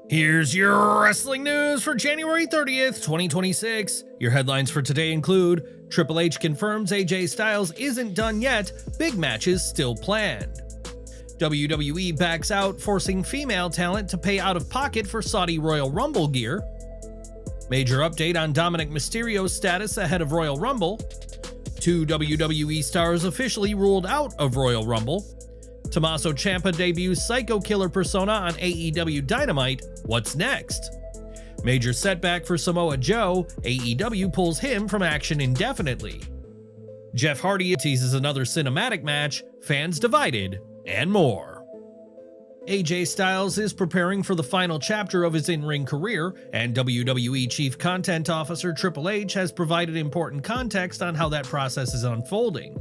Here's your wrestling news for January 30th, 2026. Your headlines for today include Triple H confirms AJ Styles isn't done yet, big matches still planned. WWE backs out, forcing female talent to pay out of pocket for Saudi Royal Rumble gear. Major update on Dominik Mysterio's status ahead of Royal Rumble. 2 WWE stars officially ruled out of Royal Rumble. Tommaso Ciampa debuts Psycho Killer persona on AEW Dynamite. What's next? Major setback for Samoa Joe. AEW pulls him from action indefinitely. Jeff Hardy teases another cinematic match. Fans divided. And more. AJ Styles is preparing for the final chapter of his in-ring career, and WWE Chief Content Officer Triple H has provided important context on how that process is unfolding.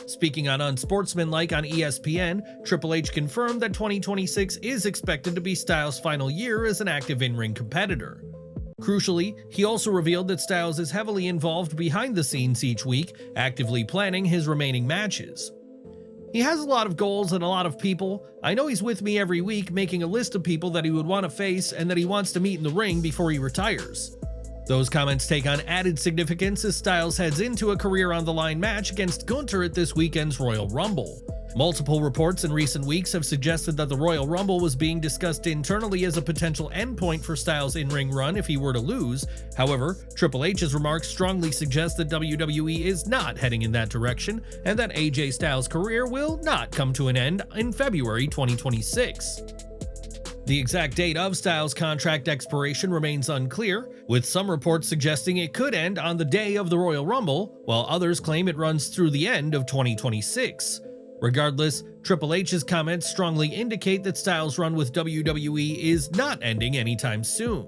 Speaking on Unsportsmanlike on ESPN, Triple H confirmed that 2026 is expected to be Styles' final year as an active in-ring competitor. Crucially, he also revealed that Styles is heavily involved behind the scenes each week, actively planning his remaining matches. He has a lot of goals and a lot of people. I know he's with me every week making a list of people that he would want to face and that he wants to meet in the ring before he retires. Those comments take on added significance as Styles heads into a career-on-the-line match against Gunther at this weekend's Royal Rumble. Multiple reports in recent weeks have suggested that the Royal Rumble was being discussed internally as a potential endpoint for Styles' in-ring run if he were to lose. However, Triple H's remarks strongly suggest that WWE is not heading in that direction, and that AJ Styles' career will not come to an end in February 2026. The exact date of Styles' contract expiration remains unclear, with some reports suggesting it could end on the day of the Royal Rumble, while others claim it runs through the end of 2026. Regardless, Triple H's comments strongly indicate that Styles' run with WWE is not ending anytime soon.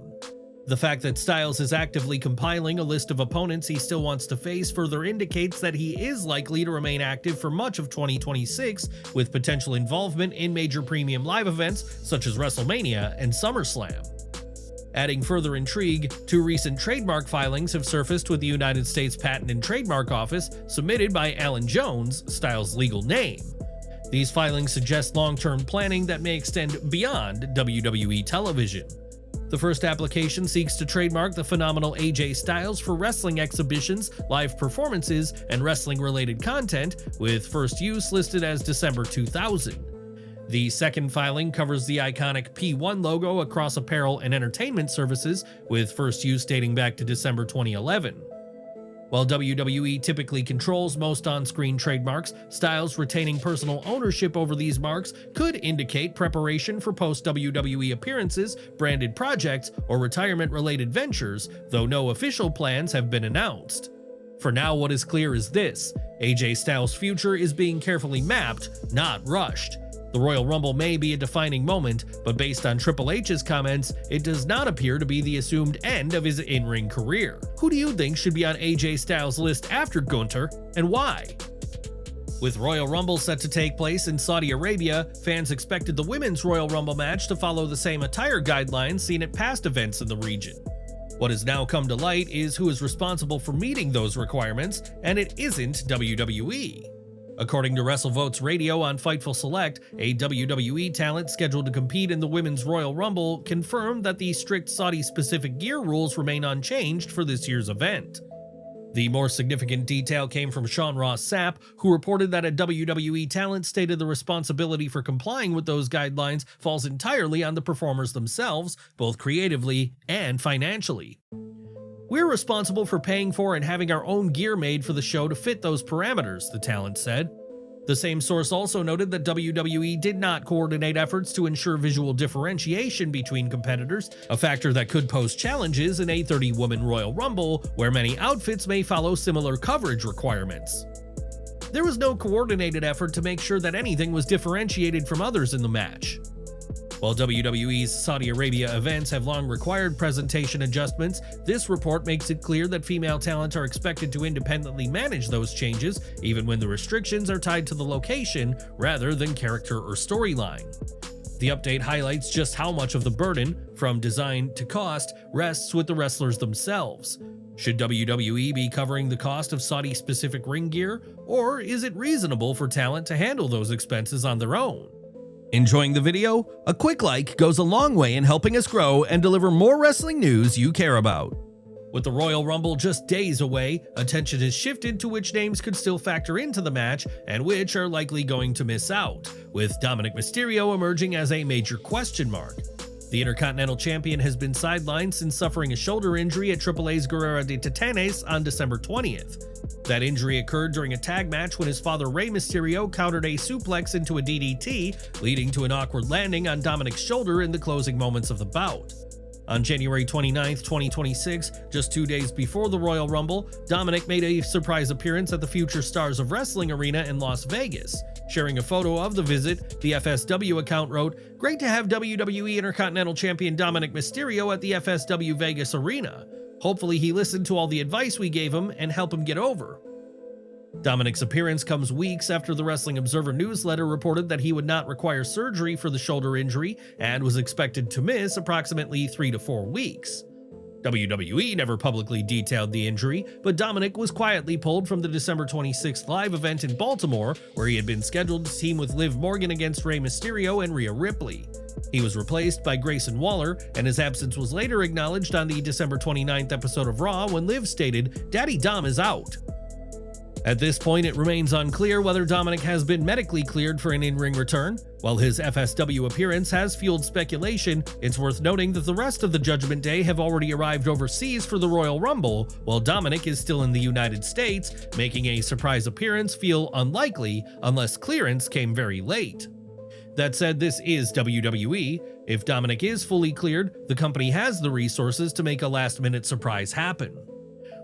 The fact that Styles is actively compiling a list of opponents he still wants to face further indicates that he is likely to remain active for much of 2026, with potential involvement in major premium live events such as WrestleMania and SummerSlam. Adding further intrigue, 2 recent trademark filings have surfaced with the United States Patent and Trademark Office, submitted by Alan Jones, Styles' legal name. These filings suggest long-term planning that may extend beyond WWE television. The first application seeks to trademark the phenomenal AJ Styles for wrestling exhibitions, live performances, and wrestling-related content, with first use listed as December 2000. The second filing covers the iconic P1 logo across apparel and entertainment services, with first use dating back to December 2011. While WWE typically controls most on-screen trademarks, Styles retaining personal ownership over these marks could indicate preparation for post-WWE appearances, branded projects, or retirement-related ventures, though no official plans have been announced. For now, what is clear is this: AJ Styles' future is being carefully mapped, not rushed. The Royal Rumble may be a defining moment, but based on Triple H's comments, it does not appear to be the assumed end of his in-ring career. Who do you think should be on AJ Styles' list after Gunther, and why? With Royal Rumble set to take place in Saudi Arabia, fans expected the Women's Royal Rumble match to follow the same attire guidelines seen at past events in the region. What has now come to light is who is responsible for meeting those requirements, and it isn't WWE. According to WrestleVotes Radio on Fightful Select, a WWE talent scheduled to compete in the Women's Royal Rumble confirmed that the strict Saudi-specific gear rules remain unchanged for this year's event. The more significant detail came from Sean Ross Sapp, who reported that a WWE talent stated the responsibility for complying with those guidelines falls entirely on the performers themselves, both creatively and financially. "We're responsible for paying for and having our own gear made for the show to fit those parameters," the talent said. The same source also noted that WWE did not coordinate efforts to ensure visual differentiation between competitors, a factor that could pose challenges in a 30-woman Royal Rumble, where many outfits may follow similar coverage requirements. There was no coordinated effort to make sure that anything was differentiated from others in the match. While WWE's Saudi Arabia events have long required presentation adjustments, this report makes it clear that female talent are expected to independently manage those changes, even when the restrictions are tied to the location rather than character or storyline. The update highlights just how much of the burden, from design to cost, rests with the wrestlers themselves. Should WWE be covering the cost of Saudi-specific ring gear, or is it reasonable for talent to handle those expenses on their own? Enjoying the video? A quick like goes a long way in helping us grow and deliver more wrestling news you care about. With the Royal Rumble just days away, attention has shifted to which names could still factor into the match and which are likely going to miss out, with Dominik Mysterio emerging as a major question mark. The Intercontinental Champion has been sidelined since suffering a shoulder injury at AAA's Guerrera de Titanes on December 20th. That injury occurred during a tag match when his father Rey Mysterio countered a suplex into a DDT, leading to an awkward landing on Dominik's shoulder in the closing moments of the bout. On January 29, 2026, just 2 days before the Royal Rumble, Dominik made a surprise appearance at the Future Stars of Wrestling Arena in Las Vegas. Sharing a photo of the visit, the FSW account wrote, "Great to have WWE Intercontinental Champion Dominik Mysterio at the FSW Vegas Arena. Hopefully he listened to all the advice we gave him and help him get over." Dominik's appearance comes weeks after the Wrestling Observer newsletter reported that he would not require surgery for the shoulder injury and was expected to miss approximately 3 to 4 weeks. WWE never publicly detailed the injury, but Dominik was quietly pulled from the December 26th live event in Baltimore, where he had been scheduled to team with Liv Morgan against Rey Mysterio and Rhea Ripley. He was replaced by Grayson Waller, and his absence was later acknowledged on the December 29th episode of Raw when Liv stated, "Daddy Dom is out." At this point, it remains unclear whether Dominik has been medically cleared for an in-ring return. While his FSW appearance has fueled speculation, it's worth noting that the rest of the Judgment Day have already arrived overseas for the Royal Rumble, while Dominik is still in the United States, making a surprise appearance feel unlikely unless clearance came very late. That said, this is WWE. If Dominik is fully cleared, the company has the resources to make a last-minute surprise happen.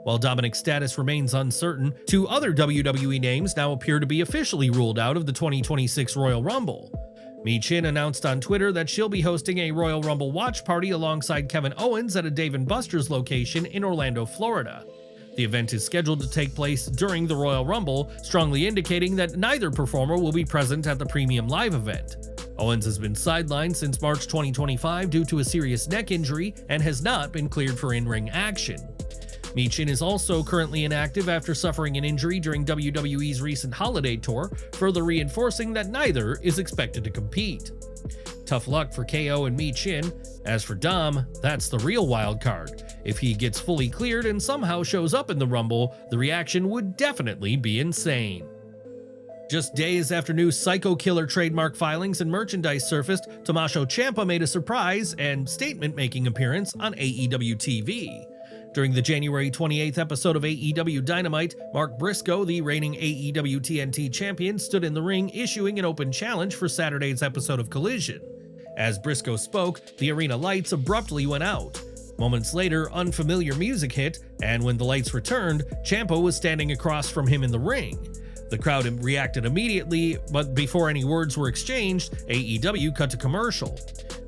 While Dominik's status remains uncertain, 2 other WWE names now appear to be officially ruled out of the 2026 Royal Rumble. Michin announced on Twitter that she'll be hosting a Royal Rumble watch party alongside Kevin Owens at a Dave & Buster's location in Orlando, Florida. The event is scheduled to take place during the Royal Rumble, strongly indicating that neither performer will be present at the premium live event. Owens has been sidelined since March 2025 due to a serious neck injury and has not been cleared for in-ring action. Michin is also currently inactive after suffering an injury during WWE's recent holiday tour, further reinforcing that neither is expected to compete. Tough luck for KO and Michin. As for Dom, that's the real wild card. If he gets fully cleared and somehow shows up in the Rumble, the reaction would definitely be insane. Just days after new Psycho Killer trademark filings and merchandise surfaced, Tommaso Ciampa made a surprise and statement-making appearance on AEW TV. During the January 28th episode of AEW Dynamite, Mark Briscoe, the reigning AEW TNT champion, stood in the ring issuing an open challenge for Saturday's episode of Collision. As Briscoe spoke, the arena lights abruptly went out. Moments later, unfamiliar music hit, and when the lights returned, Ciampa was standing across from him in the ring. The crowd reacted immediately, but before any words were exchanged, AEW cut to commercial.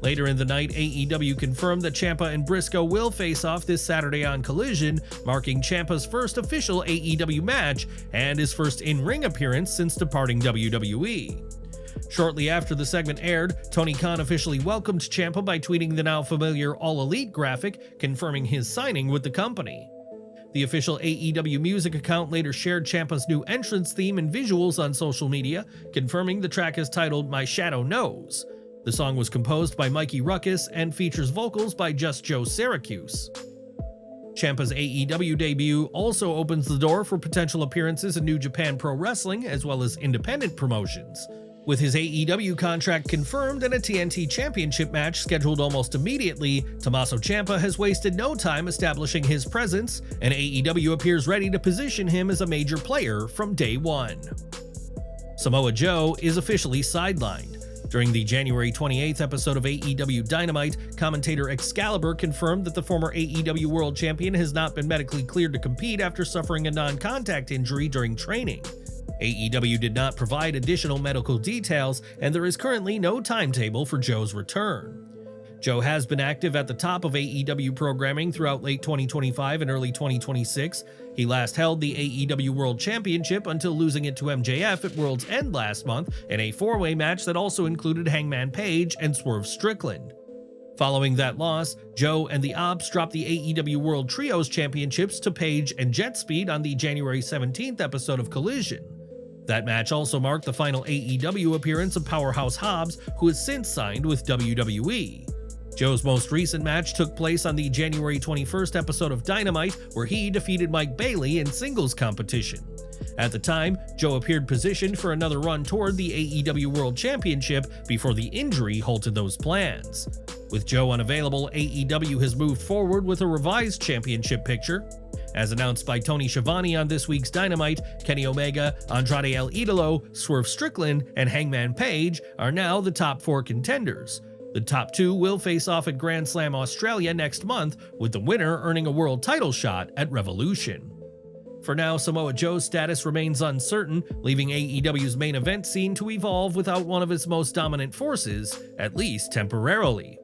Later in the night, AEW confirmed that Ciampa and Briscoe will face off this Saturday on Collision, marking Ciampa's first official AEW match and his first in-ring appearance since departing WWE. Shortly after the segment aired, Tony Khan officially welcomed Ciampa by tweeting the now familiar All Elite graphic, confirming his signing with the company. The official AEW music account later shared Ciampa's new entrance theme and visuals on social media, confirming the track is titled My Shadow Knows. The song was composed by Mikey Ruckus and features vocals by Just Joe Syracuse. Ciampa's AEW debut also opens the door for potential appearances in New Japan Pro Wrestling as well as independent promotions. With his AEW contract confirmed and a TNT Championship match scheduled almost immediately, Tommaso Ciampa has wasted no time establishing his presence, and AEW appears ready to position him as a major player from day one. Samoa Joe is officially sidelined. During the January 28th episode of AEW Dynamite, commentator Excalibur confirmed that the former AEW World Champion has not been medically cleared to compete after suffering a non-contact injury during training. AEW did not provide additional medical details, and there is currently no timetable for Joe's return. Joe has been active at the top of AEW programming throughout late 2025 and early 2026. He last held the AEW World Championship until losing it to MJF at World's End last month in a 4-way match that also included Hangman Page and Swerve Strickland. Following that loss, Joe and the Ops dropped the AEW World Trios Championships to Page and Jet Speed on the January 17th episode of Collision. That match also marked the final AEW appearance of Powerhouse Hobbs, who has since signed with WWE. Joe's most recent match took place on the January 21st episode of Dynamite, where he defeated Mike Bailey in singles competition. At the time, Joe appeared positioned for another run toward the AEW World Championship before the injury halted those plans. With Joe unavailable, AEW has moved forward with a revised championship picture. As announced by Tony Schiavone on this week's Dynamite, Kenny Omega, Andrade El Idolo, Swerve Strickland, and Hangman Page are now the top 4 contenders. The top 2 will face off at Grand Slam Australia next month, with the winner earning a world title shot at Revolution. For now, Samoa Joe's status remains uncertain, leaving AEW's main event scene to evolve without one of its most dominant forces, at least temporarily.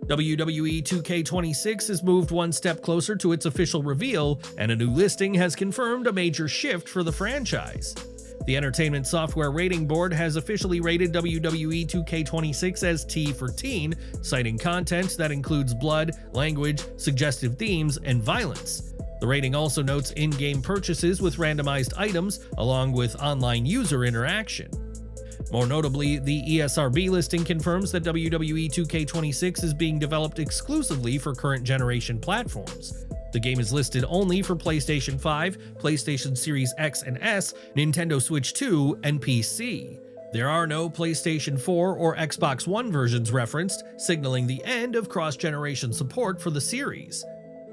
WWE 2K26 has moved one step closer to its official reveal, and a new listing has confirmed a major shift for the franchise. The entertainment software rating board has officially rated WWE 2K26 as T for teen, citing content that includes blood, language, suggestive themes, and violence. The rating also notes in-game purchases with randomized items, along with online user interaction. More notably, the ESRB listing confirms that WWE 2K26 is being developed exclusively for current generation platforms. The game is listed only for PlayStation 5, PlayStation Series X and S, Nintendo Switch 2, and PC. There are no PlayStation 4 or Xbox One versions referenced, signaling the end of cross-generation support for the series.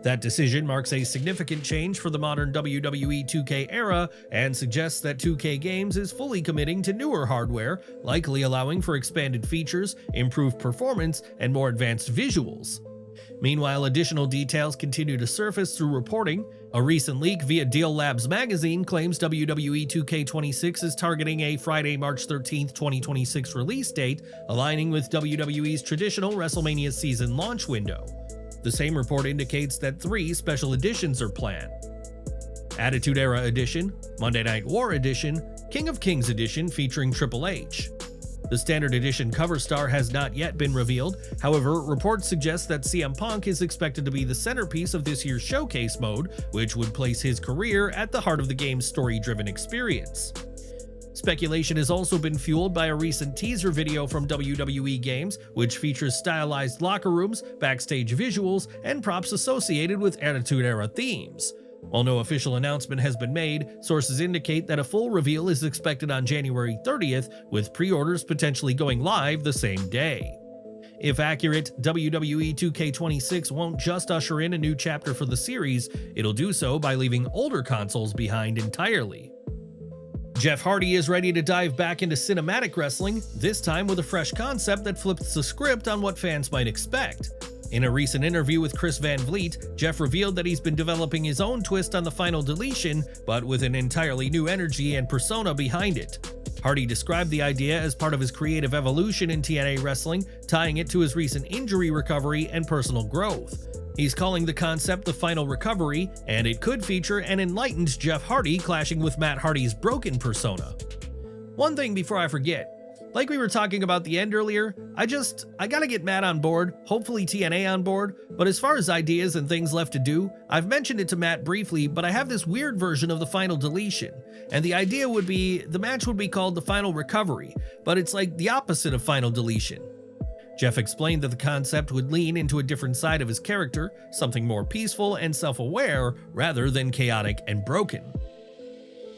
That decision marks a significant change for the modern WWE 2K era and suggests that 2K Games is fully committing to newer hardware, likely allowing for expanded features, improved performance, and more advanced visuals. Meanwhile, additional details continue to surface through reporting. A recent leak via Deal Labs magazine claims WWE 2K26 is targeting a Friday, March 13, 2026 release date, aligning with WWE's traditional WrestleMania season launch window. The same report indicates that 3 special editions are planned: Attitude Era Edition, Monday Night War Edition, King of Kings Edition featuring Triple H. The Standard Edition cover star has not yet been revealed, however, reports suggest that CM Punk is expected to be the centerpiece of this year's showcase mode, which would place his career at the heart of the game's story-driven experience. Speculation has also been fueled by a recent teaser video from WWE Games, which features stylized locker rooms, backstage visuals, and props associated with Attitude Era themes. While no official announcement has been made, sources indicate that a full reveal is expected on January 30th, with pre-orders potentially going live the same day. If accurate, WWE 2K26 won't just usher in a new chapter for the series, it'll do so by leaving older consoles behind entirely. Jeff Hardy is ready to dive back into cinematic wrestling, this time with a fresh concept that flips the script on what fans might expect. In a recent interview with Chris Van Vliet, Jeff revealed that he's been developing his own twist on the final deletion, but with an entirely new energy and persona behind it. Hardy described the idea as part of his creative evolution in TNA wrestling, tying it to his recent injury recovery and personal growth. He's calling the concept the final recovery, and it could feature an enlightened Jeff Hardy clashing with Matt Hardy's broken persona. One thing before I forget, like we were talking about the end earlier, I gotta get Matt on board, hopefully TNA on board, but as far as ideas and things left to do, I've mentioned it to Matt briefly, but I have this weird version of the final deletion, and the idea would be, the match would be called the final recovery, but it's like the opposite of final deletion. Jeff explained that the concept would lean into a different side of his character, something more peaceful and self-aware rather than chaotic and broken.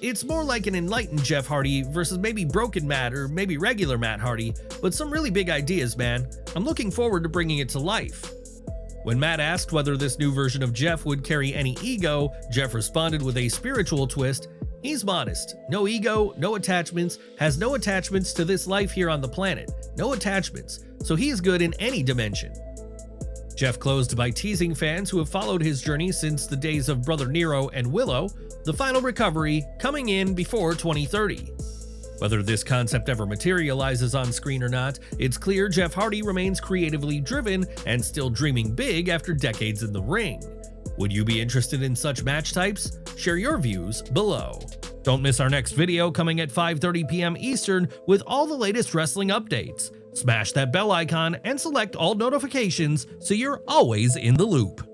It's more like an enlightened Jeff Hardy versus maybe broken Matt or maybe regular Matt Hardy, but some really big ideas, man. I'm looking forward to bringing it to life. When Matt asked whether this new version of Jeff would carry any ego, Jeff responded with a spiritual twist. He's modest, no ego, no attachments, has no attachments to this life here on the planet, no attachments, so he is good in any dimension. Jeff closed by teasing fans who have followed his journey since the days of Brother Nero and Willow, the final recovery coming in before 2030. Whether this concept ever materializes on screen or not, it's clear Jeff Hardy remains creatively driven and still dreaming big after decades in the ring. Would you be interested in such match types? Share your views below. Don't miss our next video coming at 5:30 p.m. Eastern with all the latest wrestling updates. Smash that bell icon and select all notifications so you're always in the loop.